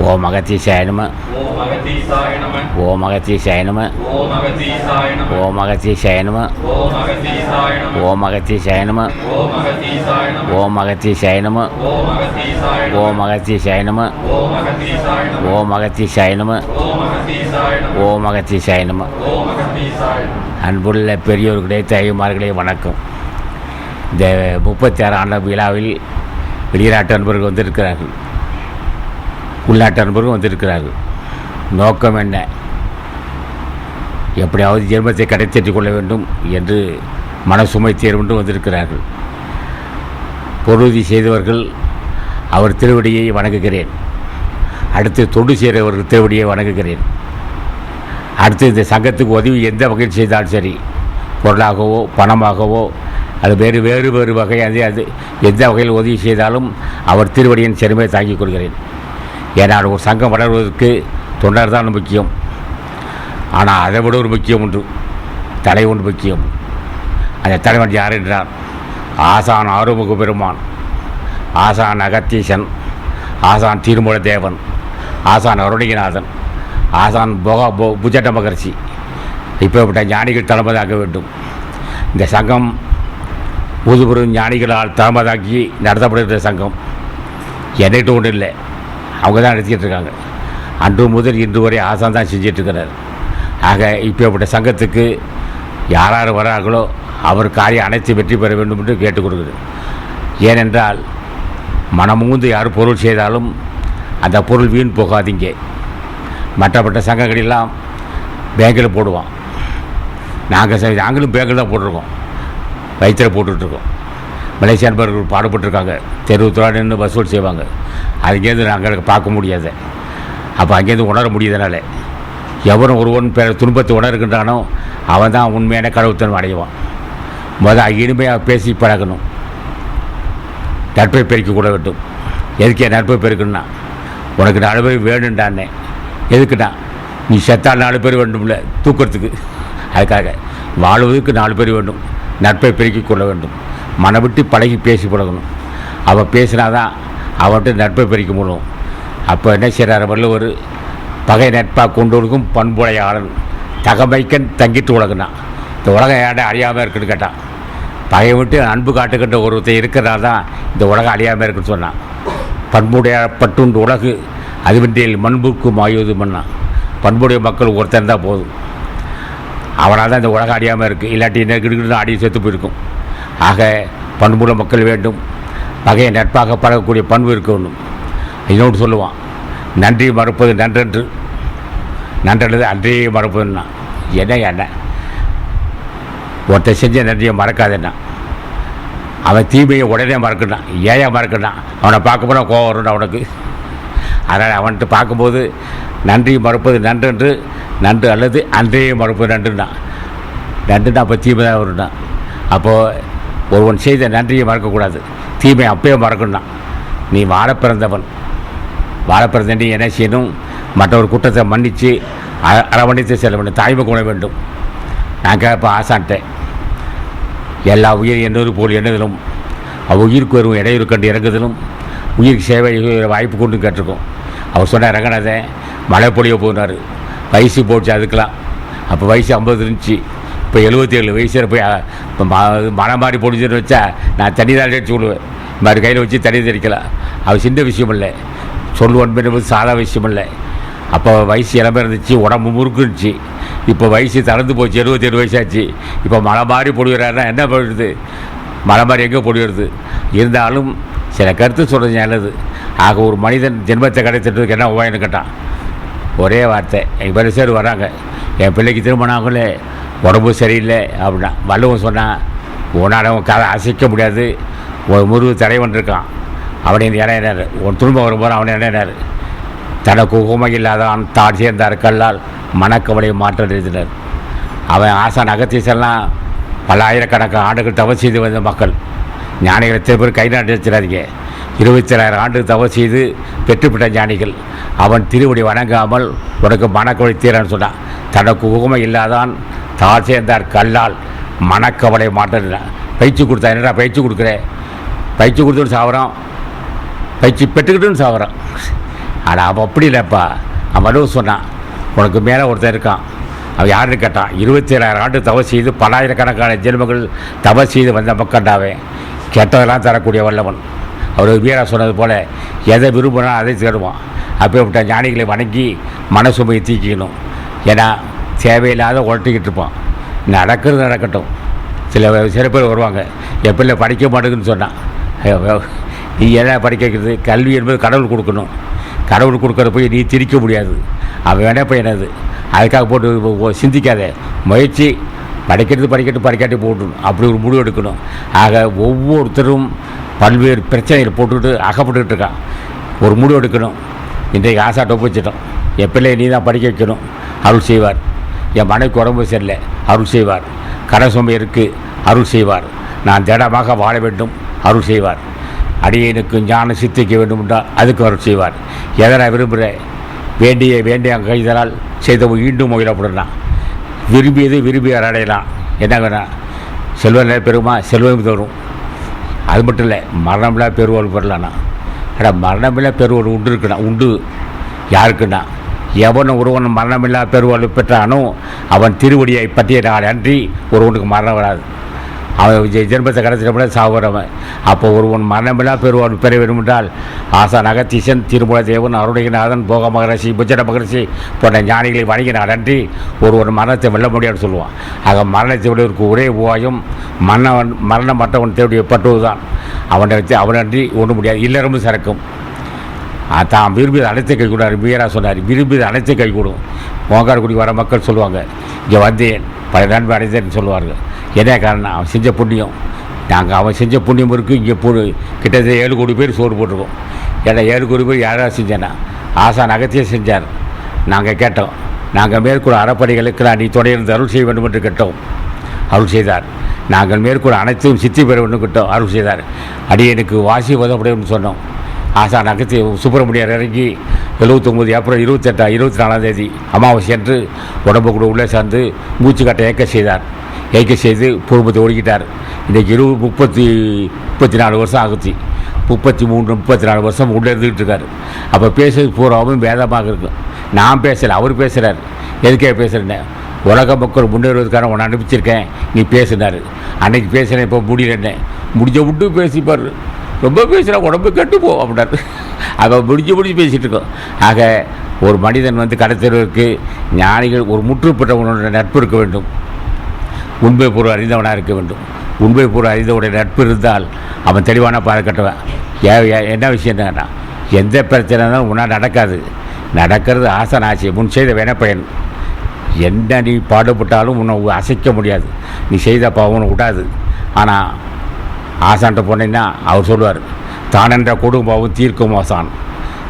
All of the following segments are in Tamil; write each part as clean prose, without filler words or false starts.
ஓம் அகத்தீசாய நம. ஓம் அகத்தீசாய நம. ஓம் அகத்தீசாய நம. ஓம் அகத்தீசாய நம. ஓம் அகத்தீசாய நம. ஓம் அகத்தீசாய நம. ஓம் அகத்தீசாய நம. ஓம் அகத்தீசாய நம. ஓம் அகத்தீசாய நம. ஓம் அகத்தீசாய நம. ஓம் அகத்தீசாய நம. ஓம் அகத்தீசாய நம. ஓம் அகத்தீசாய நம. ஓம் அகத்தீசாய நம. ஓம் அகத்தீசாய நம. ஓம் அகத்தீசாய நம. அன்புள்ள பெரியோர்களே, தாய்மார்களே, வணக்கம். இந்த 36 ஆண்டு விழாவில் வெளிநாட்டு அன்பர்கள் வந்திருக்கிறார்கள், உள்நாட்டு அன்பர்கள் வந்திருக்கிறார்கள். நோக்கம் என்ன? எப்படியாவது ஜென்மத்தை கடைத்தேற்றிக் கொள்ள வேண்டும் என்று மனசுமை தேர்வென்று வந்திருக்கிறார்கள். பொருதி செய்தவர்கள் அவர் திருவடியை வணங்குகிறேன். அடுத்து தொண்டு செய்கிறவர்கள் திருவடியை வணங்குகிறேன். அடுத்து இந்த சங்கத்துக்கு உதவி எந்த வகையில் செய்தாலும் சரி, பொருளாகவோ பணமாகவோ அது வேறு வேறு வேறு வகை அது எந்த வகையில் உதவி செய்தாலும் அவர் திருவடியின் செருமையை தாங்கிக் கொள்கிறேன். ஏன்னால் ஒரு சங்கம் வளர்வதற்கு தொண்டர் தான் முக்கியம். ஆனால் அதை விட ஒரு முக்கியம் ஒன்று, தலை ஒன்று முக்கியம். அந்த தலைவன் யார் என்றார்? ஆசான் ஆறுமுக பெருமான், ஆசான் அகத்தீசன், ஆசான் திருமூல தேவன், ஆசான் அருணகிரிநாதன், ஆசான் புஜட்ட மகர்ஷி. இப்போப்பட்ட ஞானிகள் தலைமதாக்க வேண்டும். இந்த சங்கம் புதுபெரும் ஞானிகளால் தலைமதாக்கி நடத்தப்படுகிற சங்கம். என்னிட்டு ஒன்றும் இல்லை, அவங்க தான் நடத்திக்கிட்டு இருக்காங்க. அன்று முதல் இன்று வரை ஆசான் தான் செஞ்சிட்ருக்கிறார். ஆக இப்போப்பட்ட சங்கத்துக்கு யார் யார் வரார்களோ அவர் காரியம் அனைத்து வெற்றி பெற வேண்டும் என்று கேட்டுக் கொடுக்குறேன். ஏனென்றால் மனமுந்து யார் பொருள் செய்தாலும் அந்த பொருள் வீண் போகாதீங்க. மற்றப்பட்ட சங்கங்களெல்லாம் பேங்கில் போடுவான். நாங்களும் பேங்கில் தான் போட்டிருக்கோம், வயிற்றில் போட்டுட்ருக்கோம். மலேசிய நண்பர்கள் பாடுபட்டுருக்காங்க, தெருவுத்துறா நின்று வசூல் செய்வாங்க. அதுங்கேருந்து நாங்கள் பார்க்க முடியாது. அப்போ அங்கேருந்து உணர முடியாதனால எவரும் ஒருவன் துன்பத்தை உணர்கின்றானோ அவன் தான் உண்மையான கடவுத்தனம் அடைவான். இனிமையாக பேசி பழகணும், நட்பை பெருக்கிக் கொள்ள வேண்டும். எதுக்கே நட்பை பெருக்கணும்னா, உனக்கு 4 பேர் வேணுண்டானே. எதுக்குண்ணா? நீ செத்தால் 4 பேர் வேண்டும்ல தூக்கிறதுக்கு. அதுக்காக வாழ்வதற்கு 4 பேர் வேண்டும். நட்பை பெருக்கிக் கொள்ள வேண்டும். மனவிட்டு பழகி பேசி பழகணும். அவன் பேசினாதான் அவன்கிட்ட நட்பை பெருக்க முடியும். அப்போ என்ன செய்கிறார் வள்ளுவர்? பகை நட்பாக கொண்டோருக்கும் பண்புடையாளன் தகமைக்கன் தங்கிட்டு உலகனா. இந்த உலகம் ஏன்டா அழியாமல் இருக்குன்னு கேட்டான். பகையை விட்டு அன்பு காட்டுக்கின்ற ஒருத்தர் இருக்கிறதா தான் இந்த உலகம் அழியாமல் இருக்குன்னு சொன்னான். பண்புடைய பட்டுண்டு உலகு அதுவன்றில் மண்புக்கு மாயுவது மண்ணான். பண்புடைய மக்கள் ஒருத்தர் இருந்தால் போதும், அவனால் தான் இந்த உலகம் அழியாமல் இருக்குது. இல்லாட்டி என்ன கிடுக்கிட்டு அடி செத்து போயிருக்கும். ஆக பண்புள்ள மக்கள் வேண்டும். பகையை நட்பாக பழகக்கூடிய பண்பு இருக்கணும். இன்னொன்று சொல்லுவான், நன்றி மறுப்பது நன்றென்று, நன்றல்லது அன்றையே மறுப்பதுன்னா. என்ன ஒருத்தர் செஞ்ச நன்றியை மறக்காதுன்னா, அவன் தீமையை உடனே மறக்கணும். ஏன் மறக்கணும்? அவனை பார்க்க போனால் கோவம் வரும்னா அவனுக்கு. அதனால் அவன்கிட்ட பார்க்கும்போது நன்றி மறுப்பது நன்றென்று, நன்று அல்லது அன்றையே மறுப்பது நன்றுன்னா. நன்றுனா அப்போ தீமை தான் வரும்னா. அப்போது ஒருவன் செய்த நன்றியை மறக்கக்கூடாது, தீமை அப்பயே மறக்கணும். நீ வாழ பிறந்தவன், வாழ பிறந்த நீ என்ன செய்யணும்? மற்றொரு குற்றத்தை மன்னித்து அரவணைத்து செல்ல வேண்டும், தாய்மை கொள்ள வேண்டும். நான் கேட்பேன் ஆசான்ட்டேன், எல்லா உயிர் என்னது போல் என்னதிலும் உயிருக்கு வரும் இடையூறு கண்டு இறங்குதலும் உயிருக்கு சேவை வாய்ப்பு கொண்டு கேட்டிருக்கோம். அவர் சொன்னார், இறங்கினதை மழை பொழிய போனார். வயசு போச்சு அதுக்கெலாம். அப்போ வயசு 50 இருந்துச்சு. இப்போ 77 வயசில் போய் இப்போ மழை மாதிரி பொழிஞ்சுன்னு வச்சா நான் தண்ணி தான் அடிச்சு விடுவேன். இந்த மாதிரி கையில் வச்சு தண்ணி தெளிக்கலாம். அது சின்ன விஷயம் இல்லை, சொல்லுவோம் என்பது சாதா விஷயம் இல்லை. அப்போ வயசு இளமை இருந்துச்சு, உடம்பு முறுக்கு இருந்துச்சு. இப்போ வயசு தளர்ந்து போச்சு, 77 வயசாச்சு. இப்போ மழை மாதிரி பொழிவுறாருன்னா என்ன பண்ணுறது? மழை மாதிரி எங்கே பொழிவுறது? இருந்தாலும் சில கருத்து சொல்கிறது நல்லது. ஆக ஒரு மனிதன் ஜென்மத்தை கிடைத்திட்டதுக்கு என்ன உபாயம்னு கேட்டான். ஒரே வார்த்தை, எங்கள் பேர் சேர் வராங்க, என் பிள்ளைக்கு திருமணம் ஆகல, உடம்பு சரியில்லை அப்படின்னா. வள்ளுவன் சொன்னான், உன்னால் அவன் கதை அசைக்க முடியாது, ஒரு முருகு தலைவன் இருக்கான், அவனை இணையினார். உன் துன்பம் வரும்போது அவனை இணையினார். தனக்கு உகமை இல்லாதான் தான் சேர்ந்தார் கல்லால் மனக்கவலை மாற்றம் எழுதினர். அவன் ஆசான் அகத்தீசெல்லாம் பல ஆயிரக்கணக்கான ஆண்டுகள் தவறு செய்து வந்த மக்கள். ஞானிகளை எத்தனை பேர் கை நாட்டு வச்சிடாதீங்க. 27,000 ஆண்டு தவறு செய்து பெற்றுப்பட்ட ஞானிகள். அவன் திருவடி வணங்காமல் உனக்கு மனக்கவலை தீரன்னு சொன்னான். தனக்கு உகமை இல்லாதான் தான் சேர்ந்தார் கல்லால் மனக்கவலை மாற்றம். பயிற்சி கொடுத்தா என்னடா பயிற்சி கொடுக்குறேன்? பயிற்சி கொடுத்துன்னு சாவரம், பயிற்சி பெற்றுக்கிட்டுன்னு சாவரம். ஆனால் அவன் அப்படி இல்லைப்பா. அவன் மனு சொன்னான், உனக்கு மேலே ஒருத்தன் இருக்கான். அவன் யாருன்னு கேட்டான். 27,000 ஆண்டு தவறு செய்து பல்லாயிரக்கணக்கான ஜென்மங்கள் தவறு செய்து வந்த மக்கண்டாவே கெட்டதெல்லாம் தரக்கூடிய வல்லவன். அவர் வீரா சொன்னது போல் எதை விரும்பினா அதை தருவான். அப்படிப்பட்ட ஞானிகளை வணங்கி மனசுமையை தீக்கிக்கணும். ஏன்னா தேவையில்லாத உழட்டிக்கிட்டு இருப்பான். நடக்கிறது நடக்கட்டும். சில பேர் வருவாங்க, என் பிள்ளை படிக்க மாட்டேங்குன்னு சொன்னான். நீ என்ன படிக்க வைக்கிறது? கல்வி என்பது கடவுள் கொடுக்கணும். கடவுள் கொடுக்குற போய் நீ திரிக்க முடியாது. அவன் வேணா போய் என்னது அதுக்காக போட்டு சிந்திக்காத. முயற்சி படிக்காட்டி போட்டணும். அப்படி ஒரு முடிவு எடுக்கணும். ஆக ஒவ்வொருத்தரும் பல்வேறு பிரச்சனைகள் போட்டுக்கிட்டு அகப்பட்டுக்கிட்டு இருக்கான். ஒரு முடிவு எடுக்கணும். இன்றைக்கு ஆசாட்டை ஒப்பிச்சிட்டோம். என் பிள்ளையை நீ தான் படிக்க வைக்கணும், அருள் செய்வார். என் மனைவிக்கு உடம்பு சரியில்லை, அருள் செய்வார். கடன் சுமை இருக்குது, அருள் செய்வார். நான் திடமாக வாழ வேண்டும், அருள் செய்வார். அடியனுக்கு ஞான சித்திக்க வேண்டும் என்றால் அதுக்கு அருள் செய்வார். எதை நான் விரும்புகிறேன், வேண்டிய கைதலால் செய்த ஈண்டும் முயலப்படலாம். விரும்பியதை அடையலாம். என்ன வேணாம், செல்வம் பெருமா, செல்வம் தரும். அது மட்டும் இல்லை, மரணமில்லா பெருவாள் பெறலான்னா. ஆனால் மரணமில்லா பெருவாள் உண்டு. யாருக்குன்னா, எவனும் ஒருவன் மரணமில்லா பெருவாள் பெற்றானோ அவன் திருவடியை பற்றிய நாள் அன்றி ஒருவனுக்கு மரணம் வராது. அவன் ஜென்மத்தை கடத்தினப்பட சாகுறவன். அப்போ ஒருவன் மரணமில்லா பெருவாள் பெற வேண்டும் என்றால் ஆசான் அகத்தீசன், திருமூல தேவன், அருணகிரிநாதன், போக மகரிஷி, புஜட மகரிஷி போன்ற ஞானிகளை வணங்கினார் அன்றி ஒருவன் மரணத்தை வெல்ல முடியாதுன்னு சொல்லுவான். ஆக மரணத்தை விடுவதற்கு ஒரே உபாயம் மரணம் மற்றவன் தேவையை பற்றுவதுதான். அவனன்றி ஒன்றும் முடியாது. இல்லறமும் சிறக்கும். தான் விரும்பியது அனைத்து கை கூடாது. வீரா சொன்னார், விரும்பியது அனைத்து கை கூடும். மோங்காடுகுடி வர மக்கள் சொல்லுவாங்க, இங்கே வந்தேன் பல நன்மை அடைந்தேன்னு சொல்லுவார்கள். என்ன காரணம், அவன் செஞ்ச புண்ணியம். அவன் செஞ்ச புண்ணியம் இருக்குது. இங்கே கிட்டத்தட்ட 7 கோடி பேர் சோறு போட்டிருக்கோம். ஏன்னா 7 கோடி பேர் யாராவது செஞ்சேன்னா ஆசான் அகத்தியே செஞ்சார். நாங்கள் கேட்டோம், நாங்கள் மேற்கொள்ள அறப்பணிகளுக்கு நீ துணையிருந்து அருள் செய்ய வேண்டும் என்று கேட்டோம், அருள் செய்தார். நாங்கள் மேற்கொள்ள அனைத்தும் சித்தி பெற வேண்டும் கேட்டோம், அருள் செய்தார். அடியனுக்கு வாசி உதவப்படும் சொன்னோம். ஆசான் அகத்தி சுப்பிரமணியர் இறங்கி 79 ஏப்ரல் 24ஆம் தேதி அமாவாசை என்று உடம்பு கூட உள்ளே சேர்ந்து மூச்சு கட்டை ஏக்க செய்து குடும்பத்தை ஒடுக்கிட்டார். இன்றைக்கி 34 வருஷம் ஆகுச்சு. 34 வருஷம் உள்ளே இருந்துக்கிட்டு இருக்கார். அப்போ பேசுறது பூராவும் வேதமாக இருக்கும். நான் பேசலை, அவர் பேசுகிறார். எதுக்கே பேசுகிறேன்னே, உலக மக்கள் முன்னேறுவதற்கான உன்னை அனுப்பிச்சிருக்கேன், நீ பேசுனார். அன்றைக்கி பேசுகிறேன், இப்போ முடியலன்னே. முடிஞ்ச விட்டு பேசிப்பார். ரொம்ப பேசுகிறா உடம்பு கெட்டு போ அப்படின்னாரு. அதை முடிஞ்சு பேசிகிட்டு இருக்கோம். ஆக ஒரு மனிதன் கடத்தலுக்கு ஞானிகள் ஒரு முற்றுப்பெற்றவனோட நட்பு இருக்க வேண்டும். உண்மை பொருள் அறிந்தவனாக இருக்க வேண்டும். உண்மை பொருள் அறிந்தவுடைய நட்பு இருந்தால் அவன் தெளிவான பாதை கட்டுவான். என்ன விஷயம் என்னன்னா, எந்த பிரச்சனை இருந்தாலும் உன்னால் நடக்கிறது ஆசான் ஆசை முன் செய்த வினைப்பயன். என்ன நீ பாடுபட்டாலும் உன்னை அசைக்க முடியாது. நீ செய்த பாவம் விடாது. ஆனால் ஆசான்ட்ட போனீங்கன்னா அவர் சொல்லுவார், தானென்ற கொடும்பாவும் தீர்க்கும் ஆசான்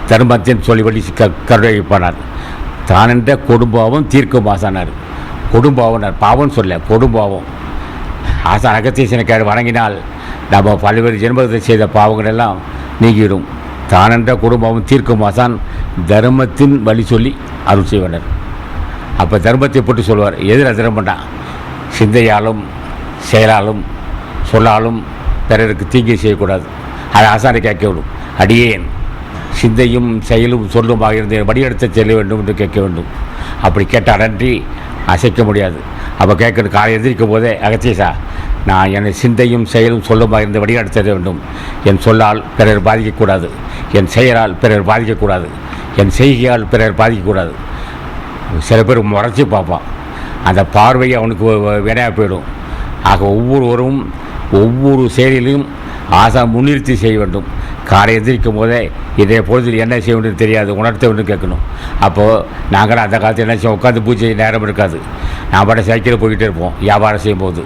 தர்மத்தின் சொல்லிபடி கருணை வைப்பானார். தானென்ற கொடும்பாவும் தீர்க்கும் ஆசானார். கொடும்பாவனார், பாவம் சொல்ல கொடும்பாவம். ஆசான் அகத்தீசனை வணங்கினால் நம்ம பல்வேறு ஜென்மத்தை செய்த பாவங்கள் எல்லாம் நீங்கிடும். தானென்ற கொடும்பாவும் தீர்க்கும் ஆசான் தர்மத்தின் வழி சொல்லி அருள் செய்வனர். அப்போ தர்மத்தை போட்டு சொல்லுவார். எதில் தர்மம்னா, சிந்தையாலும் செயலாலும் சொல்லாலும் பிறருக்கு தீங்கை செய்யக்கூடாது. அதை ஆசானை கேட்க வேண்டும். அடியேன் சிந்தையும் செயலும் சொல்லுமாக இருந்தேன், வடிவெடுத்து செல்ல வேண்டும் என்று கேட்க வேண்டும். அப்படி கேட்டால் அன்றி அசைக்க முடியாது. அப்போ கேட்கணும். காலை எதிர்க்கும் போதே, அகத்தீசா, நான் என் சிந்தையும் செயலும் சொல்லுமாக இருந்து வடிவெடுத்து செல்ல வேண்டும். என் சொல்லால் பிறர் பாதிக்கக்கூடாது, என் செயலால் பிறர் பாதிக்கக்கூடாது, என் செய்கையால் பிறர் பாதிக்கக்கூடாது. சில பேர் முறைச்சி பார்ப்பான். அந்த பார்வை அவனுக்கு வினையாக போயிடும். ஆக ஒவ்வொருவரும் ஒவ்வொரு செயலிலும் ஆசான் முன்னிறுத்தி செய்ய வேண்டும். காலை எந்திரிக்கும் போதே இதே பொழுதில் என்ன செய்ய வேண்டும் தெரியாது, உணர்த்த வேண்டும் கேட்கணும். அப்போது நாங்களும் அந்த காலத்தில் என்ன செய்வோம், உட்காந்து பூஜை நேரம் இருக்காது. நான் பாட சைக்கிளில் போய்கிட்டே இருப்போம் வியாபாரம் செய்யும்போது.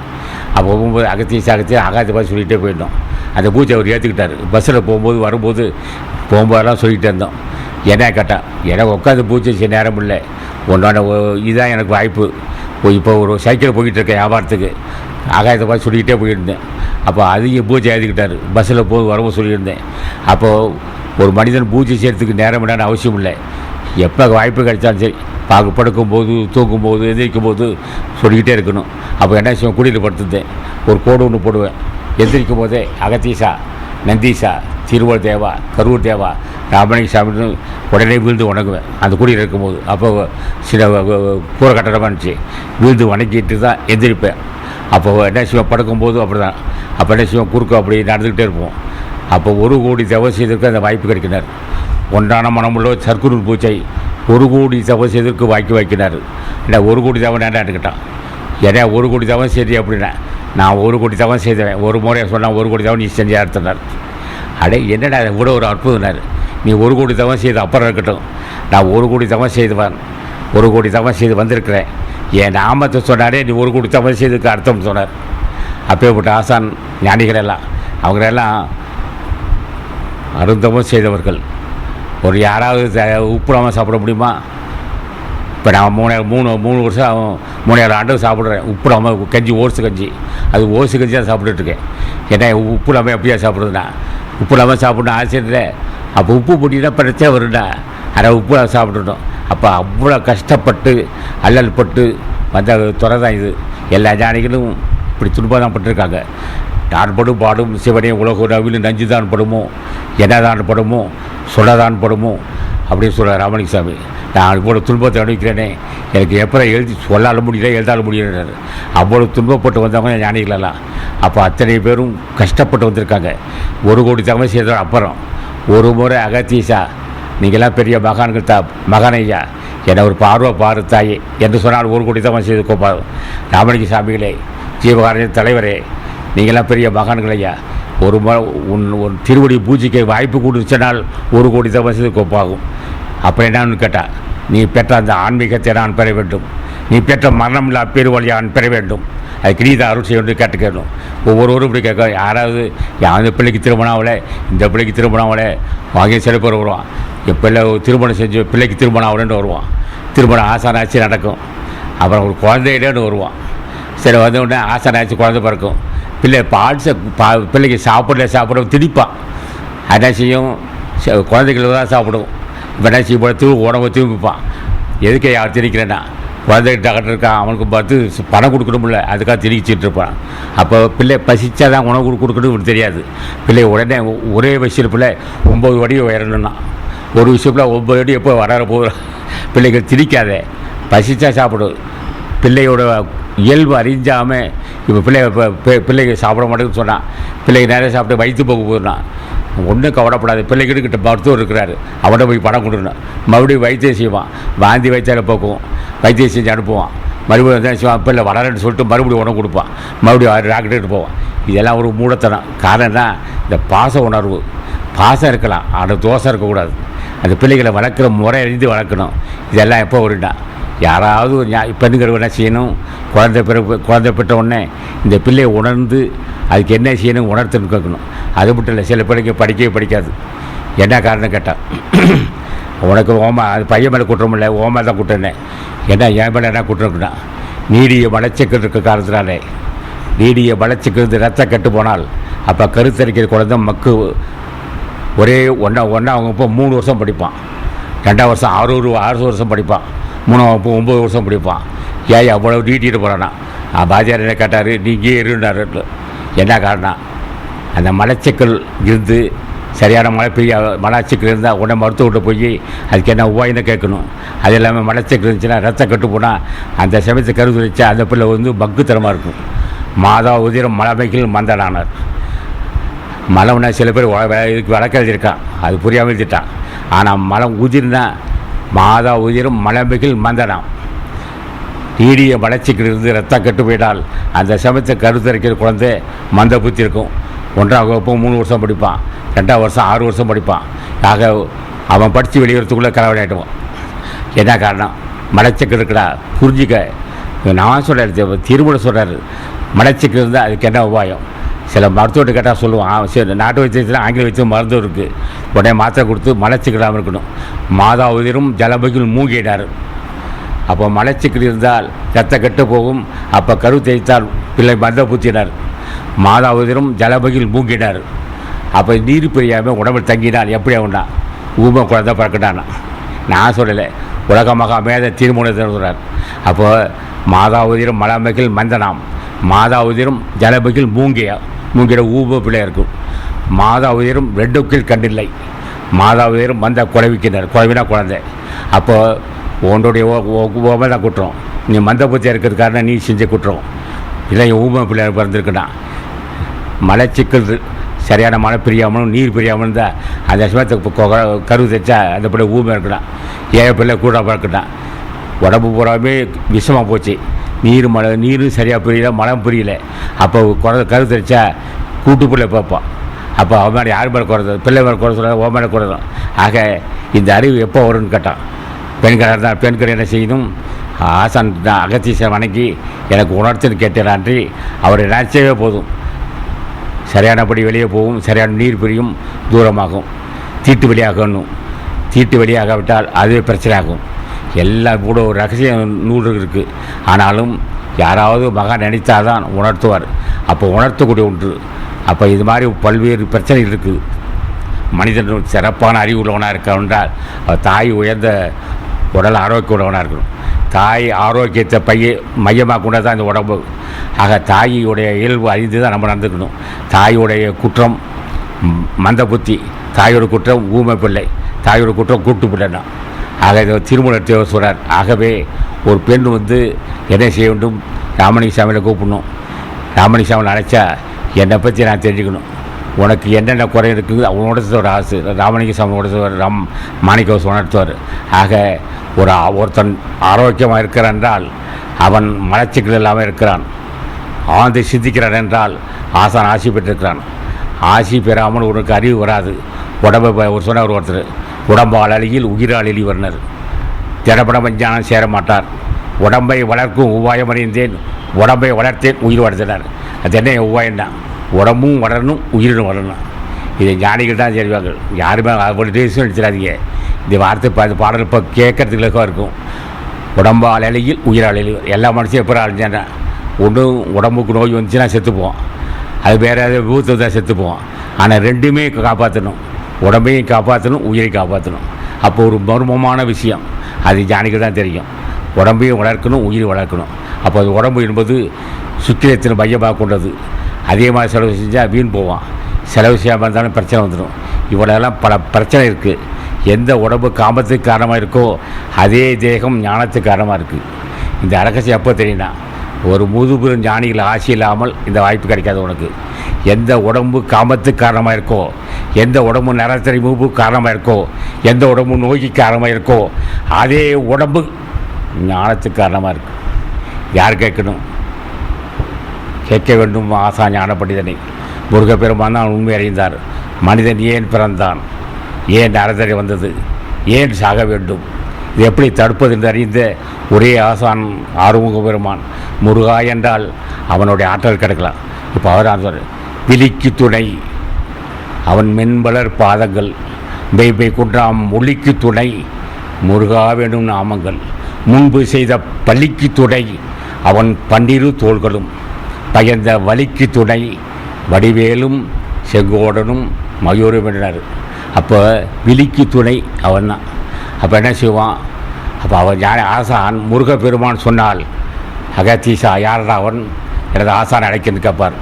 அப்போ போகும்போது அகத்திய அகாத்தி பார்த்து சொல்லிகிட்டே போயிட்டோம். அந்த பூஜை அவர் ஏற்றுக்கிட்டார். பஸ்ஸில் போகும்போதெல்லாம் சொல்லிகிட்டே இருந்தோம். என்ன கேட்டால், எனக்கு உட்காந்து பூஜை செய்ய நேரம் இல்லை, ஒன்றோட இதுதான் எனக்கு வாய்ப்பு. இப்போ ஒரு சைக்கிளில் போய்கிட்டு இருக்கேன் வியாபாரத்துக்கு, ஆகாயத்தை பார்த்து சொல்லிக்கிட்டே போயிருந்தேன். அப்போ அதிகம் பூஜை எழுதிக்கிட்டார். பஸ்ஸில் வரும்போது சொல்லியிருந்தேன். அப்போது ஒரு மனிதன் பூஜை செய்கிறதுக்கு நேரம் என்னன்னு அவசியம் இல்லை. எப்போ வாய்ப்பு கிடைச்சாலும் சரி, படுக்கும்போது, தூங்கும்போது, எந்திரிக்கும் போது சொல்லிக்கிட்டே இருக்கணும். அப்போ என்ன செய்வேன், குடியில் படுத்துருந்தேன், ஒரு கோடு ஒன்று போடுவேன். எந்திரிக்கும் போதே அகத்தீசா, நந்தீசா, திருவள் தேவா, கரூர் தேவா, ராமலிங்க சாமின்னு உடனே வீழ்ந்து வணங்குவேன். அந்த குடியில் இருக்கும்போது அப்போ சில கூரை கட்டடமாக இருந்துச்சு. வீழ்ந்து வணங்கிட்டு தான் எந்திரிப்பேன். அப்போ என்ன செய்வோம், படுக்கும்போது அப்படி தான். அப்போ என்ன செய்வோம், குறுக்க அப்படி நடந்துக்கிட்டே இருப்போம். அப்போ 1 கோடி தவம் செய்ததற்கு அந்த வாய்ப்பு கிடைக்கினார். ஒன்றான மனமுள்ள சர்க்குரு பூச்சை 1 கோடி தவம் செய்ததற்கு வாய்க்கு வைக்கினார். இல்லை 1 கோடி தவம் கேட்டான். ஏன்னா 1 கோடி தவம் சரி அப்படின்னா நான் 1 கோடி தவம் செய்தேன். ஒரு முறையை சொன்னால் 1 கோடி தவம் நீ செஞ்சு அர்த்தனார். அடே என்னடா கூட ஒரு அற்புதம்னார். நீ 1 கோடி தவம் செய்து அப்புறம் இருக்கட்டும், நான் 1 கோடி தவம் செய்துவான், 1 கோடி தவம் செய்து வந்திருக்கிறேன், என் நாமத்தை சொன்னாரே நீ 1 கோடி தவம் செய்ததுக்கு அர்த்தம்னு சொன்னார். அப்பேற்பட்ட ஆசான் ஞானிகள் எல்லாம் அவங்களெல்லாம் அருந்தவம் செய்தவர்கள். ஒரு யாராவது உப்புடாமல் சாப்பிட முடியுமா? இப்போ நான் 3 வருஷம் 3 ஆண்டு சாப்பிட்றேன் உப்புடாமல் கஞ்சி, ஓசு கஞ்சி. அது ஓசு கஞ்சி தான் சாப்பிட்டுட்ருக்கேன். ஏன்னா உப்பு இல்லாமல் எப்படியா சாப்பிட்றதுண்ணா? உப்பு இல்லாமல் சாப்பிட்ணும் ஆசையில். அப்போ உப்பு போட்டினா பிரச்சனை வரும்டா. ஆனால் உப்பு சாப்பிட்டுட்டோம். அப்போ அவ்வளோ கஷ்டப்பட்டு அல்லல் பட்டு வந்த துறை தான் இது. எல்லா ஞானிகளும் இப்படி துன்பம் தான் பட்டிருக்காங்க. நான் படும் பாடும் சிவனே உலக நவிலும் நஞ்சு தான் படுமோ, என்னதான் படுமோ, சொல்லதான் படுமோ அப்படின்னு சொல்கிறார் ராமலிங்க சாமி. நான் இவ்வளோ துன்பத்தை அனுபவிக்கிறேனே, எனக்கு எப்போ எழுதி சொல்லாலும் முடியல, எழுதாலும் முடியலன்றார். அவ்வளோ துன்பப்பட்டு வந்தவங்க ஞானிகளெல்லாம். அப்போ அத்தனை பேரும் கஷ்டப்பட்டு வந்திருக்காங்க. 1 கோடி தவம் செய்த அப்புறம் ஒரு முறை அகத்தீசா, நீங்களாம் பெரிய மகான்கள் மகானையா, என்னை ஒரு பார்வை பாரு தாயே என்று சொன்னால் 1 கோடி தவம் செய்து கோப்பாகும். ராமலிங்க சாமிகளே, ஜீவகாரணிய தலைவரே, நீங்களாம் பெரிய மகான்கள் ஐயா, ஒரு ஒரு திருவடி பூஜைக்கு வாய்ப்பு கொடுத்துனால் 1 கோடி தவம் செய்து கோப்பாகும். அப்போ என்னன்னு கேட்டால், நீ பெற்ற அந்த ஆன்மீகத்தை நான் பெற வேண்டும், நீ பெற்ற மரணமில்லா பெருவழியை நான் பெற வேண்டும், அதுக்கு நீ தான் அருள் செய்ய வேண்டும் கேட்டுக்கணும். ஒவ்வொருவரும் இப்படி கேட்க. யாராவது அந்த பிள்ளைக்கு திருமணம் ஆகலை, இந்த பிள்ளைக்கு திருமணம் ஆகலை, வாங்கி சில பேர் வருவான். பிள்ளை திருமணம் செஞ்சு பிள்ளைக்கு திருமணம் ஆகலன்னு வருவான். திருமணம் ஆசானாச்சு நடக்கும். அப்புறம் ஒரு குழந்தையிடன்னு வருவான். சரி வந்த உடனே ஆசானாச்சு குழந்தை பிறக்கும். பிள்ளைக்கு சாப்பிட திணிப்பான். என்ன செய்யும், குழந்தைகள் தான் சாப்பிடும். இப்போ என்ன செய்ய போல உடம்பை திரும்பிப்பான். எதுக்கு யார் திணிக்கிறேன்னா, குழந்தைகிட்ட டாக்டர் இருக்கான், அவனுக்கு பார்த்து பணம் கொடுக்கணும்ல, அதுக்காக திணிச்சிட்டு இருப்பான். அப்போ பிள்ளை பசிச்சா தான் உணவு கொடுக்கணும் இவனுக்கு தெரியாது. பிள்ளை உடனே ஒரே விஷயத்தில் 9 அடி உயரணும்னா, ஒரு விஷயத்தில் 9 அடி எப்போ வர போகிற பிள்ளைகள் திணிக்காத, பசிச்சா சாப்பிடும். பிள்ளையோட இயல்பு அறிஞ்சாமல் இப்போ பிள்ளைங்க சாப்பிட மாட்டேன்னு சொன்னான். பிள்ளைங்க நிறைய சாப்பிட்டு வயிற்று போக போதுன்னா ஒன்றும் கவலைப்படாது. பிள்ளைகிட்ட மருத்துவர் இருக்கிறாரு, அவனை போய் பணம் கொடுக்கணும். மறுபடியும் வைத்தியம் செய்வான், வாந்தி வைத்தியால் போக்குவோம், வைத்தியம் செஞ்சு அனுப்புவான். மறுபடியும் தான் செய்வான், பிள்ளை வளரன்னு சொல்லிட்டு மறுபடியும் உணவு கொடுப்பான், மறுபடியும் டாக்டர்கிட்ட போவான். இதெல்லாம் ஒரு மூடத்தனம். காரணம்னா இந்த பாச உணர்வு. பாசம் இருக்கலாம், ஆனால் தோசை இருக்கக்கூடாது. அந்த பிள்ளைகளை வளர்க்குற முறை அறிந்து வளர்க்கணும். இதெல்லாம் எப்போ வருண்டா, யாராவது ஒரு பெண்கள் என்ன செய்யணும், குழந்தை பெற்ற உடனே இந்த பிள்ளையை உணர்ந்து அதுக்கு என்ன செய்யணும் உணர்த்துன்னு கேட்கணும். அது மட்டும் இல்லை, சில பிள்ளைங்க படிக்கவே படிக்காது. என்ன காரணம் கேட்டால், உனக்கு அது பையன் மேலே குற்றம் இல்லை, மேலே தான் குற்றனே. ஏன்னா என் மேலே என்ன குற்றம்னா, நீடிய மலச்சிக்கல் இருக்க காரணத்தினாலே, நீடிய மலச்சிக்கல் ரத்த கட்டு போனால் அப்போ கருத்தரிக்கிற குழந்தை மக்கு ஒரே ஒன்றா அவங்க இப்போ 3 வருஷம் படிப்பான், 2ஆம் வருஷம் 6 வருஷம் படிப்பான், 3ஆம் வகுப்பு 9 வருஷம் படிப்பான். ஏன் அவ்வளோ நீட்டிட்டு போகிறானா? பாஜார் என்ன கேட்டார், நீங்கள் இருந்தார். என்ன காரணம், அந்த மலச்சிக்கல் இருந்து சரியான மழை பெய்ய மலச்சிக்கல் இருந்தால் உடனே மருத்துவர்கிட்ட போய் அதுக்கு என்ன உபாயின்னு கேட்கணும். அது எல்லாமே மலச்சிக்கல் இருந்துச்சுன்னா ரத்தம் கட்டு போனால் அந்த சமயத்தை கருது வச்சா அந்த பிள்ளை பக்குத்தனமாக இருக்கும். மாதா உதிரம் மலமைக்கில் மந்தனானார். மலம்னா சில பேர் இதுக்கு வழக்கு எழுதியிருக்கான், அது புரியாமல் எழுதிட்டான். ஆனால் மலம் உதிர்னா மாதா உதிரும் மலமைக்கில் மந்தனாம். நீடிய மலச்சிக்கல் இருந்து ரத்தம் கட்டு போயிட்டால் அந்த சமயத்தை கருத்தரிக்கிற குழந்தை மந்த புத்தி இருக்கும். 1ஆம் வகுப்பு 3 வருஷம் படிப்பான், 2ஆம் வருஷம் 6 வருஷம் படிப்பான். ஆக அவன் படித்து வெளியேறதுக்குள்ளே கலவடையாட்டுவான். என்ன காரணம், மலச்சிக்கல் இருக்கடா புரிஞ்சிக்க. நான் சொல்கிறார், திருமணம் சொல்கிறாரு, மலச்சிக்கல் இருந்தால் அதுக்கு என்ன உபாயம். சில மருத்துவர்கிட்ட கேட்டால் சொல்லுவான், சரி நாட்டு வைத்தியத்தில் ஆங்கில வைத்தியம் மருந்து இருக்குது, உடனே மாத்திரை கொடுத்து மலச்சிக்கலாமல் இருக்கணும். மாதா உதிரும் ஜலபையில் மூங்கினார். அப்போ மலச்சிக்கல் இருந்தால் ரத்த கெட்டு போகும். அப்போ கரு தேய்த்தால் பிள்ளை மந்த பூத்தினார். மாதா உதிரும் ஜலபையில் மூங்கினார். அப்போ நீர் பிரியாமல் உடம்பில் தங்கினால் எப்படி ஆகுண்டா, ஊமை குழந்தை பிறக்கட்டானா. நான் சொல்லலை, உலகமாக மேத தீர்மானத்தை சொல்கிறார். அப்போ மாதா உதிரும் மலமைக்கில் மந்தனாம், மாதா உதிரும் ஜலபையில் மூங்கிட ஊப பிள்ளை இருக்கும். மாதா உயரும் ரெண்டுக்கில் கண்டில்லை. மாதா உயரும் வந்த குழவிக்கினர், குழவினா குழந்தை. அப்போ உன்னுடைய ஓமை தான் குற்றம். நீ மந்த புத்தியாக இருக்கிறதுக்காரன நீ செஞ்ச குற்றம். இல்லை ஊமை பிள்ளையார் பிறந்திருக்குன்னா மலைச்சிக்கல் சரியான மழை பிரியாமலும் நீர் பிரியாமலும் தான் அந்த சமயத்துக்கு கரு தைச்சா அந்த பிள்ளை ஊமை இருக்கலாம். ஏழை பிள்ளை கூட பிறக்கட்டான். உடம்பு பூராமே விஷமாக போச்சு. நீரும் சரியாக புரியல, மழை புரியல. அப்போ கரு தைச்சா கூட்டு பிள்ளை பார்ப்பான். அப்போ அவன் மேலே யார் மேலே குறைறது? பிள்ளை மேலே குறை சொல்ல, ஓ மேலே குறைதான். ஆக இந்த அறிவு எப்போ வரும்னு கேட்டான். பெண்களாக இருந்தால் பெண்கள் என்ன செய்யணும்? ஆசான் அகத்தீசன் வணங்கி எனக்கு உணர்த்துன்னு கேட்டான்றி அவரை நினைச்சவே போதும். சரியானபடி வெளியே போகும், சரியான நீர் பிரியும், தூரமாகும். தீட்டு வெளியாகணும். தீட்டு வெளியாகாவிட்டால் அதுவே பிரச்சனை ஆகும். எல்லாம் கூட ஒரு ரகசிய நூல் இருக்குது. ஆனாலும் யாராவது மகன் நினைத்தாதான் உணர்த்துவார். அப்போ உணர்த்தக்கூடிய ஒன்று. அப்போ இது மாதிரி பல்வேறு பிரச்சனைகள் இருக்குது. மனிதன் சிறப்பான அறிவு உள்ளவனாக இருக்கான்றால் தாய் உயர்ந்த உடல் ஆரோக்கிய உள்ளவனாக இருக்கணும். தாய் ஆரோக்கியத்தை மையமாக கொண்டு தான் இந்த உடம்பு. ஆக தாயியுடைய இயல்பு அறிந்து தான் நம்ம நடந்துக்கணும். தாயுடைய குற்றம் மந்த புத்தி, தாயோட குற்றம் ஊமை பிள்ளை, தாயோட குற்றம் கூட்டு பிள்ளைனா. ஆக இதை திருமணத்தை சொல்கிறார். ஆகவே ஒரு பெண் என்ன செய்ய வேண்டும்? ராமலிங்க சாமியில் கூப்பிடணும். ராமலிங்க சாமியில் அழைச்சா என்னை பற்றி நான் தெரிஞ்சுக்கணும். உனக்கு என்னென்ன குறை இருக்குது உணர்த்துவார். ஆசு ராமலிங்க சாமி உணர்த்துவார், மாணிக்கவாச உணர்த்துவார். ஆக ஒருத்தன் ஆரோக்கியமாக இருக்கிறான் என்றால் அவன் மலச்சிக்கல் இல்லாமல் இருக்கிறான். ஆழ்ந்து சிந்திக்கிறான் என்றால் ஆசான் ஆசி பெற்றிருக்கிறான். ஆசி பெறாமல் உனக்கு அறிவு வராது. உடம்பை சொன்னார் ஒருத்தர், உடம்பால் அழியில் உயிரால் எளிவர்னர். திடப்படம் விஞ்ஞானம் சேர மாட்டார். உடம்பை வளர்க்கும் உபாயம் அறிந்தேன், உடம்பை வளர்த்தேன் உயிர் வளர்த்தினார். அது என்ன உபாயம்தான்? உடம்பும் வளரணும், உயிரினும் வளரணும். இதை ஞானிகள் தான் செய்வாங்க. யாருமே அவ்வளோ டேஸும் எடுத்துடாதீங்க. இந்த வார்த்தை பாடல் இப்போ கேட்கறதுக்கு இலக்காக இருக்கும். உடம்பால் அழியில் உயிரால் எளிவர். எல்லா மனுஷனும் எப்போ அழிஞ்சானா? ஒன்றும் உடம்புக்கு நோய் வந்துச்சுன்னா செத்துப்போம். அது வேறு ஏதாவது விபத்து தான் செத்துப்போம். ஆனால் ரெண்டுமே காப்பாற்றணும். உடம்பையும் காப்பாற்றணும், உயிரை காப்பாற்றணும். அப்போ ஒரு மர்மமான விஷயம். அது ஞானிகள் தான் தெரியும். உடம்பையும் வளர்க்கணும், உயிரை வளர்க்கணும். அப்போ அது உடம்பு என்பது சுக்கிரத்தின் மையமாக கொண்டது. அதே மாதிரி செலவு செஞ்சால் வீண் போவான். செலவு செய்யாமல் இருந்தாலும் பிரச்சனை வந்துடும். இவ்வளோலாம் பல பிரச்சனை இருக்குது. எந்த உடம்பு காமத்துக்கு காரணமாக இருக்கோ அதே தேகம் ஞானத்துக்கு காரணமாக இருக்குது. இந்த ரகசியம் எப்போ தெரியும்னா, ஒரு முதுபெரும் ஞானிகள் ஆசி இல்லாமல் இந்த வாய்ப்பு கிடைக்காது உனக்கு. எந்த உடம்பு காமத்துக்கு காரணமாக இருக்கோ, எந்த உடம்பு நரத்தறி மூப்பு காரணமாக இருக்கோ, எந்த உடம்பு நோய்க்கு காரணமாக இருக்கோ அதே உடம்பு ஞானத்துக்கு காரணமாக இருக்குது. யார் கேட்கணும்? கேட்க வேண்டும் ஆசா ஞான பண்டிதனை. முருகப்பெருமான் தான் உண்மை அறிந்தார். மனிதன் ஏன் பிறந்தான், ஏன் நரத்தறி வந்தது, ஏன் சாக வேண்டும், இது எப்படி தடுப்பது என்று அறிந்த ஒரே ஆசான் ஆறுமுக பெருமான். முருகா என்றால் அவனுடைய ஆற்றல் கிடைக்கலாம். இப்போ அவர் விழிக்கு துணை, அவன் மென்பலர் பாதங்கள், மெய்மை குன்றாம் மொழிக்கு துணை, முருகா வேணும் நாமங்கள். முன்பு செய்த பள்ளிக்கு துணை, அவன் பன்னிரு தோள்களும், பயந்த வலிக்கு துணை, வடிவேலும் செங்கோடனும் மயூரும் என்றார். அப்போ விழிக்கு துணை அவன் தான். அப்போ என்ன செய்வான்? அப்போ அவன் ஆசான் முருகப்பெருமான் சொன்னால், அகத்தீசா யாரா அவன்? எனது ஆசான் அழைக்கிறது கேட்பார்.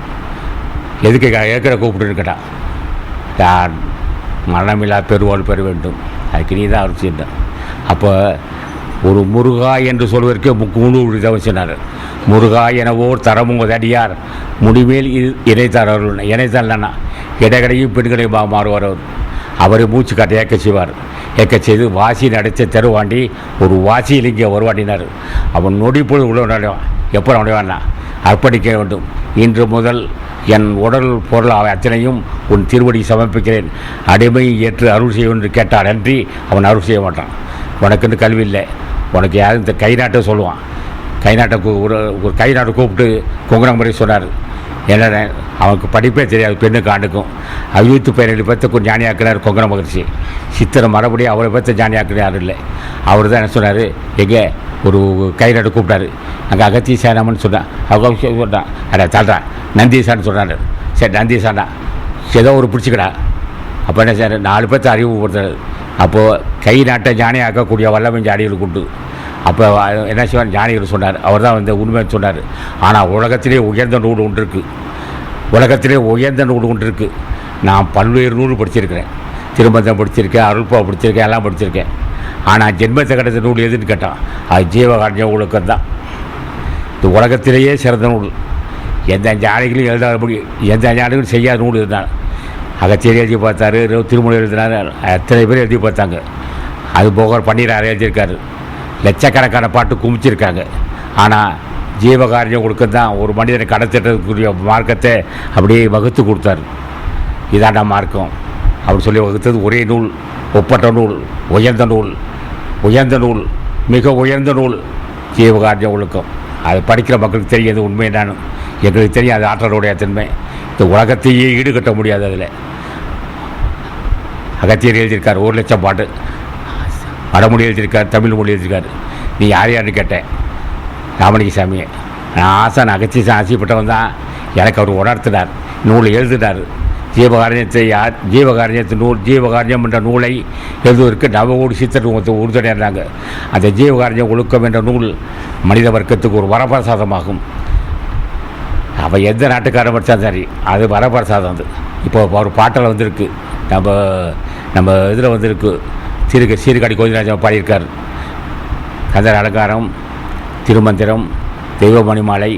எதுக்கு ஏற்கிற கூப்பிட்டுன்னு கேட்டான். யார் மரணமில்லா பெருவாள் பெற வேண்டும், அதுக்கு நீ தான் அவர் செய்தார். அப்போ ஒரு முருகா என்று சொல்வதற்கு 3 இதை சொன்னார். முருகா எனவோர் தரமும் அடியார் முடிமேல் இணைத்தார். அவர்கள் இணைத்தால்னா இடைகடையும் பெண்களையும் மாறுவார். அவரை மூச்சு காட்ட ஏற்க செய்வார். ஏற்க செய்து வாசி நடத்த தருவாண்டி ஒரு வாசியில் இங்கே வருவாண்டினார். அவன் நொடிப்பொழுது உள்ள நடைவான். எப்போ நடைவான்னா அர்ப்பணிக்க வேண்டும். இன்று முதல் என் உடல் பொருள் அவை அத்தனையும் உன் திருவடி சமர்ப்பிக்கிறேன், அடிமை ஏற்று அருள் செய்யும் என்று கேட்டால் அன்றி அவன் அருள் செய்ய மாட்டான். உனக்குன்னு கல்வி இல்லை, உனக்கு யாரும் இந்த கை நாட்டை சொல்லுவான். கை நாட்டை ஒரு கை நாட்டை கூப்பிட்டு கொங்குரம் முறை சொன்னார். என்ன அவனுக்கு படிப்பே தெரியாது, பெண்ணுக்கு ஆண்டுக்கும். அவியூத்து 17 பேர்த்துக்கு ஞானியாக்கினார் கொங்கர மகிழ்ச்சி. சித்திரை மறுபடியும் அவரை பேர்த்த ஞானியாக்கின யாரும் இல்லை. அவர் தான் என்ன சொன்னார், எங்கே ஒரு கை நாட்டை கூப்பிட்டாரு. அங்கே அகத்தீசானம்னு சொன்னான். அவங்க சொன்னான், அட தள்ளுறான் நந்தீசான்னு சொன்னார். சரி நந்தீசானா ஏதோ ஒரு பிடிச்சிக்கடா. அப்போ என்ன சார் 4 பேர்த்த அறிவு கொடுத்தாரு. அப்போது கை நாட்டை ஞானி ஆக்கக்கூடிய வல்லமை ஞானிகளுக்கு உண்டு. அப்போ என்ன செய்வார், ஞானிகள் சொன்னார். அவர் தான் உண்மைன்னு சொன்னார். ஆனால் உலகத்திலே உயர்ந்த நூல் ஒன்று இருக்குது. உலகத்திலே உயர்ந்த நூல் ஒன்று இருக்குது. நான் பல்வேறு நூல் படிச்சிருக்கிறேன். திருமந்தம் படிச்சிருக்கேன், அருள்பா படிச்சிருக்கேன், எல்லாம் படிச்சிருக்கேன். ஆனால் ஜென்மத்தை கிடைத்த நூல் எதுன்னு கேட்டான், அது ஜீவகாருண்ய ஒழுக்கம் தான். இந்த உலகத்திலேயே சிறந்த நூல். எந்த ஞானிகளும் எழுதாத முடியும், எந்த ஞானிகளும் செய்யாத நூல் இருந்தால். அகத்தியர் எழுதி பார்த்தாரு, திருமணம் எழுதினார், எத்தனை பேர் எழுதி பார்த்தாங்க. அது போக பன்னீரார் எழுதியிருக்காரு, லட்சக்கணக்கான பாட்டு குமிச்சிருக்காங்க. ஆனால் ஜீவகாரியம் ஒழுக்கம் தான் ஒரு மனிதனை கடத்திட்டதுக்குரிய மார்க்கத்தை அப்படியே வகுத்து கொடுத்தாரு. இதாண்டா மார்க்கம் அப்படி சொல்லி வகுத்தது ஒரே நூல், ஒப்பற்ற நூல், உயர்ந்த நூல், உயர்ந்த நூல், மிக உயர்ந்த நூல் ஜீவகாருண்ய ஒழுக்கம். அது படிக்கிற மக்களுக்கு தெரியாது உண்மை என்னன்னு. எங்களுக்கு தெரியும் அது ஆற்றலுடைய தன்மை. இந்த உலகத்தையே ஈடுகட்ட முடியாது. அதில் அகத்தியர் எழுதியிருக்கார் 1,00,000 பாட்டு, வடமொழி எழுதியிருக்கார், தமிழ் மொழி எழுதியிருக்கார். நீ யாருன்னு கேட்டேன், ராமலிங்க சாமியை. நான் ஆசான் அகத்திய ஆசைப்பட்டவன் தான். எனக்கு அவர் உணர்த்தினார், நூல் எழுதினார். ஜீவகாருண்யத்தை ஜீவகாருண்யத்து நூல், ஜீவகாருண்யம் என்ற நூலை எழுதுவதற்கு நவகோடி சித்தர் உறுதுணையாஇருந்தாங்க. அந்த ஜீவகாருண்ய ஒழுக்கம் என்ற நூல் மனித வர்க்கத்துக்கு ஒரு வரப்பிரசாதமாகும். அவள் எந்த நாட்டுக்காரன் படித்தா சரி, அது வரப்பிரசாதம். அது இப்போ ஒரு பாட்டில் வந்திருக்கு, நம்ம இதில் வந்திருக்கு, சீர்காழி கோவிந்தராஜன் பாடியிருக்கார். கந்தர் அலங்காரம், திருமந்திரம், தெய்வமணி மாலை,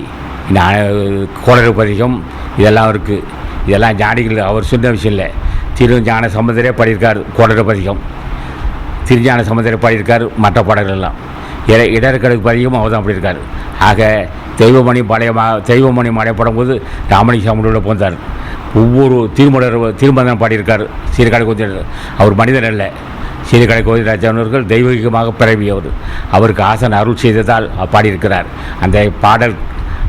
கோளறு பதிகம், இதெல்லாம் இருக்குது. இதெல்லாம் ஞானிகள் அவர் சொன்ன விஷயம் இல்லை. திருஞான சம்பந்தரே பாடியிருக்கார் கோளறு பதிகம், திருஞான சம்பந்தரே பாடியிருக்கார். மற்ற பாடல்கள் எல்லாம் இடர்களுக்கு பதிகம் அவர் தான் பாடியிருக்கார். ஆக தெய்வமணி மாலை படும்போது ராமலிங்க சாமியோட போந்தார். ஒவ்வொரு திருமந்தம் பாடியிருக்கார் சீர்காழி கோவிந்தராஜன். அவர் மனிதன் அல்ல. சீர்காழி கோவிந்தராஜன் அவர்கள் தெய்வீகமாக பிறவியவர். அவருக்கு ஆசன் அருள் செய்ததால் பாடியிருக்கிறார். அந்த பாடல்,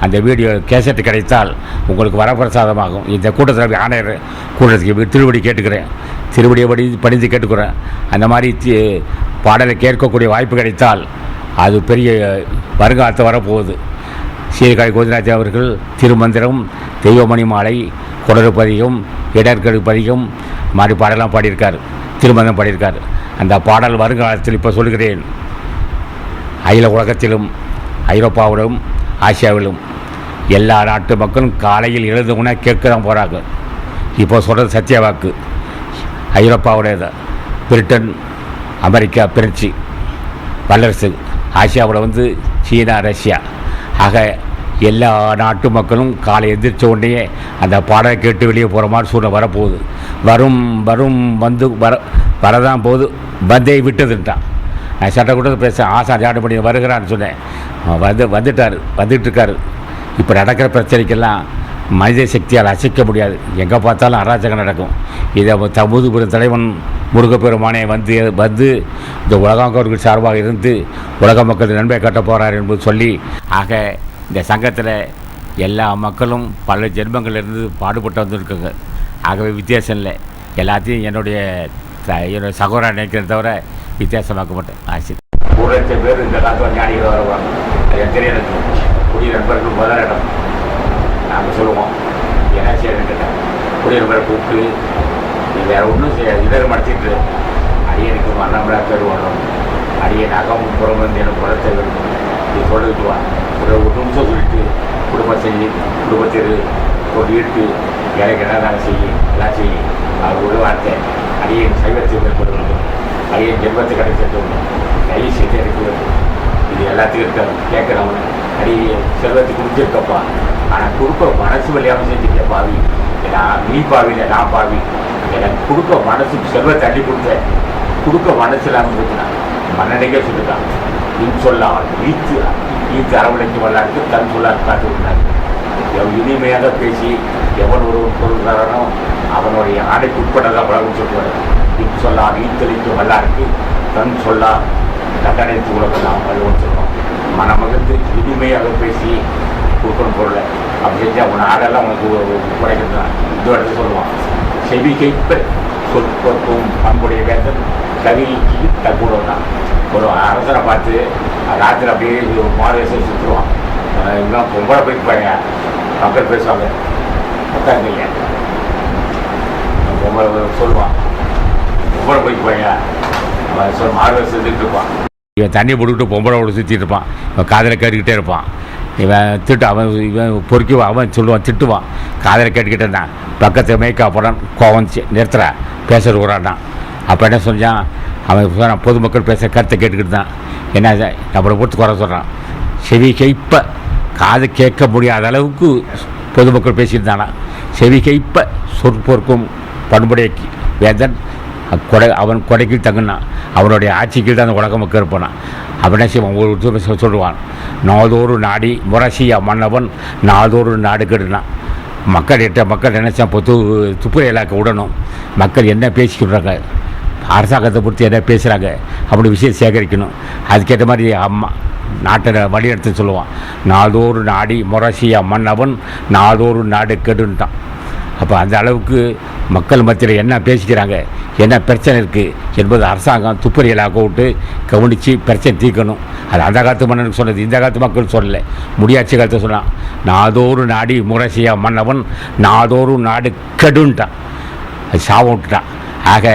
அந்த வீடியோ கேசட் கிடைத்தால் உங்களுக்கு வரப்பிரசாதமாகும். இந்த கூட்டத்தில் ஆணையர் கூட்டத்துக்கு திருவடி கேட்டுக்கிறேன், திருவடியை படித்து கேட்டுக்கிறேன். அந்த மாதிரி பாடலை கேட்கக்கூடிய வாய்ப்பு கிடைத்தால் அது பெரிய வருங்காலத்தை வரப்போகுது. சீர்காழி கோவிந்தராஜன் அவர்கள் திருமந்திரம், தெய்வமணி மாலை, குடறு பதிகம், இடர்கள் பதிகம் மாதிரி பாடலாம் பாடியிருக்கார். திருமந்திரம் பாடியிருக்கார். அந்த பாடல் வருங்காலத்தில் இப்போ சொல்கிறேன், அகில உலகத்திலும், ஐரோப்பாவிலும், ஆசியாவிலும் எல்லா நாட்டு மக்களும் காலையில் எழுதுங்கன்னா கேட்க தான் போகிறாங்க. இப்போ சொல்கிறது சத்திய வாக்கு. ஐரோப்பாவுடைய பிரிட்டன், அமெரிக்கா, பிரெஞ்சு வல்லரசு, ஆசியாவில் சீனா, ரஷ்யா, ஆக எல்லா நாட்டு மக்களும் காலை எந்திரிச்ச உடனே அந்த பாடலை கேட்டு வெளியே போகிற மாதிரி சூழ்நிலை வரப்போகுது. வரதான் போகுது, பந்தை விட்டதுன்ட்டான். நான் சட்டக்கூட்டத்தில் பேசுகிறேன், ஆசான் ஜாடு பண்ணி வருகிறான்னு சொன்னேன். வந்துட்டுருக்காரு. இப்போ நடக்கிற பிரச்சனைக்கெல்லாம் மனித சக்தியால் அசைக்க முடியாது. எங்கே பார்த்தாலும் அராஜகம் நடக்கும். இதை முதுபெரும் தலைவன் முருகப்பெருமானே வந்து இந்த உலகங்கள் சார்பாக இருந்து உலக மக்கள் நன்மை கட்ட போகிறார் என்பது சொல்லி, ஆக இந்த சங்கத்தில் எல்லா மக்களும் பல ஜென்மங்களிலிருந்து பாடுபட்டு வந்துருக்குங்க. ஆகவே வித்தியாசம் இல்லை. எல்லாத்தையும் என்னுடைய சகோதரன் நினைக்கிறத தவிர வித்தியாசமாக்க மாட்டேன். ஆசை 1,00,000 பேர் இந்த காலத்தில் ஞானிகள் வருவாங்க. அது தெரிய புதிய நண்பர்கள் முதலிடம் நாங்கள் சொல்லுவோம். என்ன செய்யணும்னு கேட்டேன், புதிய நண்பரை கூப்பிட்டு நீ வேறு ஒன்றும் செய்யாது, இதர் மடிச்சிட்டு அடியனுக்கு மன்னமரா பேர் வரணும், அடியன் அகம் புறம் வந்து எனக்கு குலத்தை வேணும், இது சொல்லிட்டு வா. ஒரு நிமிஷம் சொல்லிட்டு குடும்பம் செய்யி, குடும்பத்திற்கு ஒரு ஈட்டு எனக்கு என்ன செய்யும், எல்லாம் செய்யும். அவர் ஒரு வார்த்தை, அடியன் சைவத்தை மேற்கொள்ள வேண்டும், அடியன் ஜென்மத்தை கிடைச்சிட்டு வேண்டும், கை செய்து எடுக்க வேண்டும். இது எல்லாத்தையும் இருக்காது. கேட்குறவங்க அடி செல்வத்தை கொடுத்துருக்கப்பா, ஆனால் கொடுக்க மனசு வழியாமல் செஞ்சுக்க பாவி. நீ பாவியில் நான் பாவி. எனக்கு கொடுக்க மனசு செல்வத்தை அள்ளி கொடுக்க மனசு இல்லாமல் இருக்குண்ணா. மன்னனைக்கே சொல்லிட்டான், நீ சொல்லாமல் ஈத்து அரவணைக்கு வரலாற்று தன் சொல்லாது காட்டு விட்டாங்க. இனிமையாக பேசி எவன் ஒரு பொருள் தரனோ அவனுடைய ஆணைக்கு உட்பட்டதாக பழகும் சொல்லுவார். நீ சொல்லாம் ஈத்தளிக்கும் வரலாற்று தன் சொல்லா தண்டனைத்து உலகெல்லாம் வள்ளுவன் சொல்லுவான். மனமகிழ்ந்து இனிமையாக பேசி கொடுக்கணும் பொருளை. அப்படி செஞ்சு அவனை ஆடெல்லாம் உனக்கு குறைக்கிறது தான் இந்த இடத்துல சொல்லுவான். செவி கைப்ப சொற்பொருக்கும் பண்புடைய வேந்தன் கவிக்கு தக்கூடம் தான். ஒரு அரசனை பார்த்து ராத்திரி அப்படியே மாதேசம் சுற்றுவான். இன்னும் பொம்பளை போய் பழைய மக்கள் பேசுவாங்க, பத்தாங்க இல்லையா, பொம்பளை சொல்லுவான், பொம்பளை போய் பழைய மாறுவேஷம் செஞ்சுட்டு இருப்பான். இவன் தண்ணி போட்டுக்கிட்டு பொம்பளை சுற்றிட்டு இருப்பான். இவன் காதில் கேட்டுக்கிட்டே இருப்பான். இவன் பொறுக்குவான், அவன் சொல்லுவான், திட்டுவான். காதில் கேட்டுக்கிட்டு இருந்தான். பக்கத்தில் மேய்க்கா போடான், கோவம் நிறுத்துறா, பேசுகிற ஊராடான். அப்போ என்ன செஞ்சான், அவன் சொன்னான், பொதுமக்கள் பேசுகிற கருத்தை கேட்டுக்கிட்டு தான் என்ன நம்மளை பொறுத்து குறை சொல்கிறான். செவி கைப்ப காது கேட்க முடியாத அளவுக்கு பொதுமக்கள் பேசியிருந்தானா. செவி கைப்ப சொற்பொருக்கும் பண்புடைய வேந்தன் அவன் கொடைக்கு தங்கினான். அவனுடைய ஆட்சிக்கு தான் அந்த உலக மக்கள் இருப்பானான். அவன் என்ன செய்வான், ஒரு சொல்லுவான், நாதோறு நாடி முரசியா மன்னவன் நாதோறு நாடு கெடுனான். மக்கள் நினைச்சான் துப்புரையிலாக்க விடணும். மக்கள் என்ன பேசிக்கிறாங்க, அரசாங்கத்தை பொறுத்து என்ன பேசுகிறாங்க, அப்படி விஷயம் சேகரிக்கணும். அதுக்கேற்ற மாதிரி அம்மா நாட்டை வழிநடத்த சொல்லுவான். நாதோறு நாடி முரசியா மன்னவன் நாதோறு நாடு கெடுன்ட்டான். அப்போ அந்த அளவுக்கு மக்கள் மத்தியில் என்ன பேசிக்கிறாங்க, என்ன பிரச்சனை இருக்குது என்பது அரசாங்கம் துப்பறியலாக விட்டு கவனித்து பிரச்சனை தீர்க்கணும். அது அந்த காலத்து மன்னனுக்கு சொன்னது, இந்த காலத்து மக்கள் சொல்லலை. முடியாட்சி காலத்தை சொன்னான். நாதோறு நாடி முரசியா மன்னவன் நாதோறு நாடு கெடுன்ட்டான். அது சாபம் விட்டுட்டான். ஆக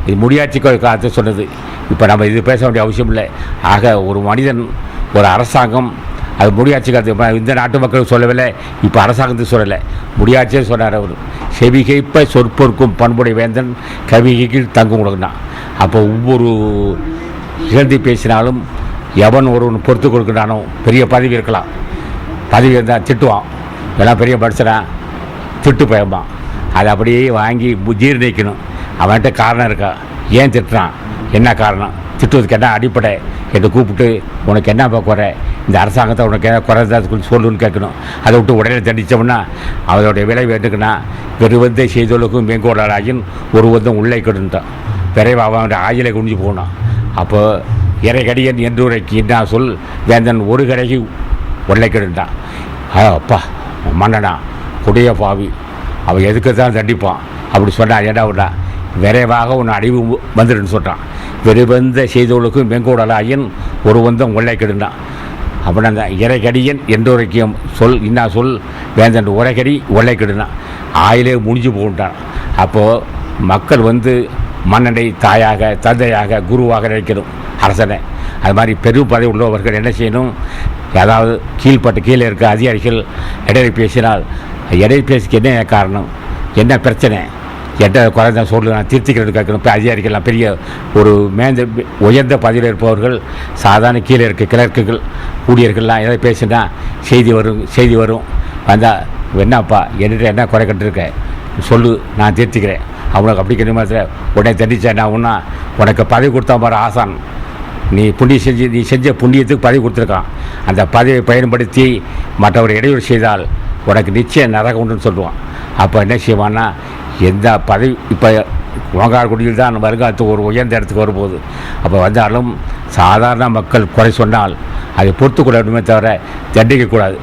இது முடியாட்சி காலத்தை சொன்னது. இப்போ நம்ம இது பேச வேண்டிய அவசியம் இல்லை. ஆக ஒரு மனிதன், ஒரு அரசாங்கம், அது முடியாட்சி காலத்து இந்த நாட்டு மக்களுக்கு சொல்லவில்லை, இப்போ அரசாங்கத்துக்கு சொல்லலை, முடியாட்சியே சொன்னார் அவர். செவிகைப்ப சொற்பொருக்கும் பண்புடைய வேந்தன் கவிகைக்கு தங்கும் கொடுக்குறான். அப்போ ஒவ்வொரு இழந்து பேசினாலும் எவன் ஒருவன் பொறுத்து கொடுக்குறானோ, பெரிய பதவி இருக்கலாம், பதவி இருந்தால் திட்டுவான், எல்லாம் பெரிய படிச்சுறான், திட்டு பயம்பான். அதை அப்படியே வாங்கி ஜீர்ணிக்கணும். அவன்கிட்ட காரணம் இருக்கா, ஏன் திட்டுறான், என்ன காரணம், திட்டுவதுக்கு என்ன அடிப்படை என்று கூப்பிட்டு, உனக்கு என்ன குறை, இந்த அரசாங்கத்தை உனக்கு என்ன குறைந்தா சொல்லுன்னு கேட்கணும். அதை விட்டு உடனே தண்டித்தோம்னா அதோடைய விளைவு எடுக்குன்னா, வெறுவந்தை செய்தவளுக்கும் மேங்கோடாளாகின் ஒரு வந்தம் உள்ளே கெடுன்ட்டான். விரைவாக அவனுடைய ஆயிலை குனிஞ்சு போனான். அப்போ இறைகடியன் என்று உரைக்கு என்ன சொல் வேந்தன் ஒரு கடைக்கு உள்ளே கெடுன்ட்டான். அப்பா மன்னனா கொடிய பாவி, அவன் எதுக்கு தான் தண்டிப்பான் அப்படி சொன்னான். ஏடா விடா விரைவாக உன் அழிவு வந்துடுன்னு சொல்கிறான். வெறுவந்த செய்தவளுக்கும் வெங்கோடலாயின் ஒரு வந்தம் உள்ளே கெடுந்தான். அப்படி அந்த இறைகடியன் என்றுரைக்கியம் சொல் இன்னா சொல் வேந்தன் உரைகடி உள்ளே கெடுனான். ஆயிலே முடிஞ்சு போட்டான். அப்போது மக்கள் மன்னனை தாயாக, தந்தையாக, குருவாக நினைக்கணும் அரசனை. அது மாதிரி பெரும் பதவி உள்ளவர்கள் என்ன செய்யணும், அதாவது கீழே இருக்க அதிகாரிகள் இடையே பேசினால், இடையே பேசிக்கு என்ன காரணம், என்ன பிரச்சனை, எட்ட குறைந்த சொல்லு நான் திருத்திக்கிறது கேட்கணும். இப்போ அதிகாரிகள்லாம் பெரிய ஒரு உயர்ந்த பதவியில் இருப்பவர்கள், சாதாரண கீழே இருக்க கிளர்க்குகள், ஊழியர்கள்லாம் எதாவது பேசினா செய்தி வரும் வந்தால், என்னப்பா என்கிட்ட என்ன குறை கட்டுருக்க சொல்லு, நான் திருத்திக்கிறேன். அவனுக்கு அப்படி கிடையாது மாத்திரம் உடனே தண்டிச்சா நான் ஒன்றா உனக்கு பதவி கொடுத்தா பாரு ஆசான், நீ செஞ்ச புண்ணியத்துக்கு பதவி கொடுத்துருக்கான். அந்த பதவியை பயன்படுத்தி மற்றவரை இடையூறு செய்தால் உனக்கு நிச்சயம் நரகம் உண்டுன்னு சொல்லுவான். அப்போ என்ன செய்வான்னா, எந்த பதவி இப்போ ஓங்காரக்குடியில் தான் வருங்காலத்துக்கு ஒரு உயர்ந்த இடத்துக்கு வரும்போது, அப்போ வந்தாலும் சாதாரண மக்கள் குறை சொன்னால் அதை பொறுத்து கொள்ளணுமே தவிர தண்டிக்கக்கூடாது.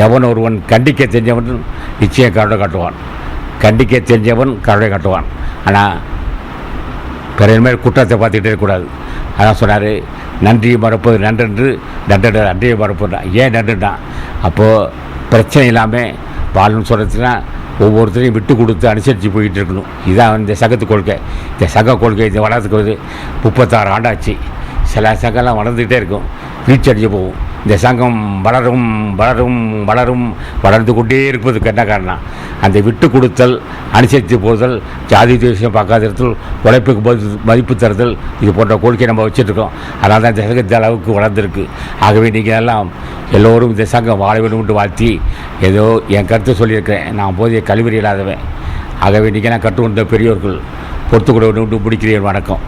எவன் ஒருவன் கண்டிக்க தெரிஞ்சவன் நிச்சயம் கருணை காட்டுவான், கண்டிக்க தெரிஞ்சவன் கருணை காட்டுவான். ஆனால் பிற மேல் குற்றத்தை பார்த்துக்கிட்டே இருக்கக்கூடாது. அதான் சொன்னார், நன்றியை மறப்பது நன்றென்று நன்றியை மறப்பதுனா. ஏன் நன்றுனா, அப்போது பிரச்சனை இல்லாமல் வாழணும்னு சொல்கிறதுனா ஒவ்வொருத்தரையும் விட்டு கொடுத்து அனுசரித்து போய்கிட்டு இருக்கணும். இதுதான் இந்த சங்கத்து கொள்கை. இந்த சங்க கொள்கை இந்த வளர்த்துக்கு 36 ஆண்டாச்சு. சில சங்கம்லாம் வளர்ந்துக்கிட்டே இருக்கும், வீழ்ச்சி அடிச்சு போகும். இந்த சங்கம் வளரும் வளரும் வளரும் வளர்ந்து கொண்டே இருப்பதுக்கு என்ன காரணம், அந்த விட்டு கொடுத்தல், அனுசரித்து போதல், ஜாதி தேசியம் பார்க்காதிருத்தல், உழைப்புக்கு மதிப்பு தருதல், இது போன்ற கோரிக்கை நம்ம வச்சுருக்கோம். அதனால தான் இந்த சங்கம் இந்த அளவுக்கு வளர்ந்துருக்கு. ஆகவே நீங்கள் எல்லாம் எல்லோரும் இந்த சங்கம் வாழ வேண்டும் வாழ்த்தி, ஏதோ என் கருத்தை சொல்லியிருக்கிறேன். நான் போதிய கல்வி இல்லாதவன். ஆகவே நீங்கள் நான் கற்றுக்கொண்ட பெரியோர்கள் பொறுத்துக்கூட வேண்டும் முடிக்கிறேன். வணக்கம்.